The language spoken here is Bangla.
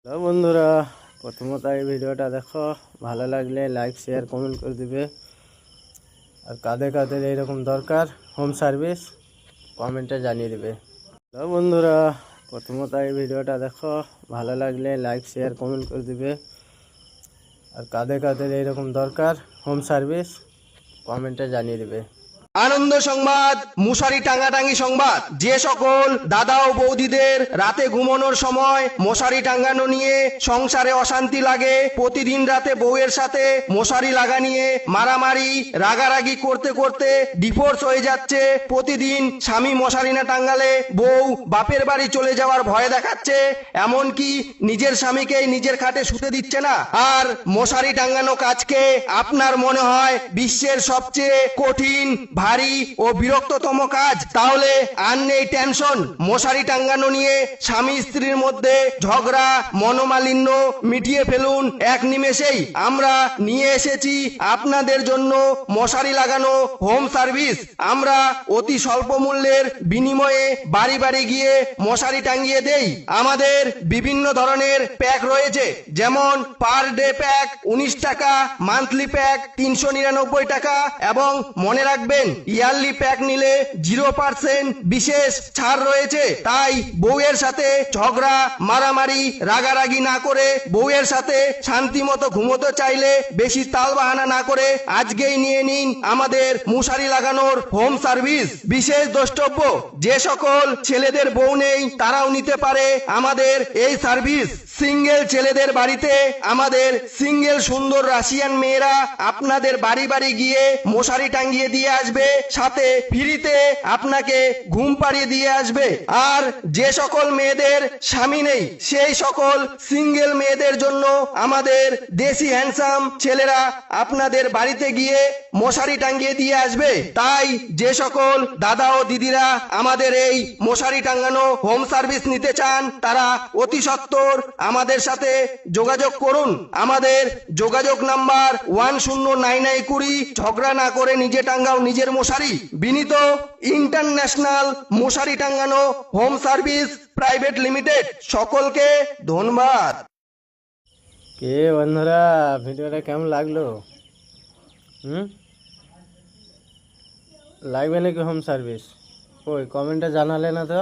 হ্যালো বন্ধুরা, প্রথমত এই ভিডিওটা দেখো, ভালো লাগলে লাইক শেয়ার কমেন্ট করে দিবে। আর কাদের কাদের এইরকম দরকার হোম সার্ভিস কমেন্টে জানিয়ে দিবে। হ্যালো বন্ধুরা, প্রথমত এই ভিডিওটা দেখো, ভালো লাগলে লাইক শেয়ার কমেন্ট করে দিবে। আর কাদের কাদের এইরকম দরকার হোম সার্ভিস কমেন্টে জানিয়ে দিবে। আনন্দ সংবাদ, মশারি টাঙ্গাটাঙ্গি সংবাদ। যে সকল দাদা ও বৌদিদের রাতে ঘুমানোর সময় মশারি টাঙ্গানো নিয়ে সংসারে অশান্তি লাগে, প্রতিদিন রাতে বউয়ের সাথে মশারি লাগা নিয়ে মারামারি রাগারাগি করতে করতে ডিভোর্স হয়ে যাচ্ছে, প্রতিদিন স্বামী মশারি না টাঙ্গালে বউ বাপের বাড়ি চলে যাওয়ার ভয় দেখাচ্ছে, এমনকি নিজের স্বামীকেই নিজের খাটে শুতে দিচ্ছে না, আর মশারি টাঙ্গানো কাজকে আপনার মনে হয় বিশ্বের সবচেয়ে কঠিন, ভারী ও বিরক্ততম কাজ, তাহলে আর নেই টেনশন। মশারি টাঙ্গানো নিয়ে স্বামী স্ত্রীর মধ্যে ঝগড়া মনোমালিন্য মিটিয়ে ফেলুন এক নিমেষেই। আমরা নিয়ে এসেছি আপনাদের জন্য মশারি লাগানো হোম সার্ভিস। আমরা অতি স্বল্প মূল্যের বিনিময়ে বাড়ি বাড়ি গিয়ে মশারি টাঙ্গিয়ে দেই। আমাদের বিভিন্ন ধরনের প্যাক রয়েছে, যেমন পার ডে প্যাক 19 টাকা, মান্থলি প্যাক 399 টাকা, এবং মনে রাখবেন ইয়ারলি প্যাক নিলে 0% বিশেষ ছাড় রয়েছে। তাই বউয়ের সাথে ঝগড়া মারামারি রাগারাগি না করে, বউয়ের সাথে শান্তি মতো ঘুমোতে চাইলে বেশি তাল বাহানা না করে আজকেই নিয়ে নিন আমাদের মশারি লাগানোর হোম সার্ভিস। বিশেষ দ্রষ্টব্য, যে সকল ছেলেদের বউ নেই তারাও নিতে পারে আমাদের এই সার্ভিস। সিঙ্গেল ছেলেদের বাড়িতে আমাদের সিঙ্গেল সুন্দর রাশিয়ান মেয়েরা আপনাদের বাড়ি বাড়ি গিয়ে মশারি টাঙ্গিয়ে দিয়ে আসবে, সাথে ফ্রিতে আপনাকে ঘুম পাড়িয়ে দিয়ে আসবে। আর যে সকল মেয়েদের স্বামী নেই সেই সকল সিঙ্গেল মেয়েদের জন্য আমাদের দেশি হ্যান্ডসাম ছেলেরা আপনাদের বাড়িতে গিয়ে মশারি টাঙ্গিয়ে দিয়ে আসবে। তাই যে সকল দাদা ও দিদিরা আমাদের এই মশারি টাঙ্গানো হোম সার্ভিস নিতে চান তারা অতি সত্বর আমাদের সাথে যোগাযোগ করুন। আমাদের যোগাযোগ নাম্বার 109920। ঝগড়া না করে নিজে টাঙ্গাও নিজের মশারি। বিনীত ইন্টারন্যাশনাল মশারি টাঙ্গানো হোম সার্ভিস প্রাইভেট লিমিটেড। সকলকে ধন্যবাদ। কে বন্ধুরা, ভিডিওটা কেমন লাগলো? লাগবে নাকি হোম সার্ভিস? ওই কমেন্টে জানালে না তো।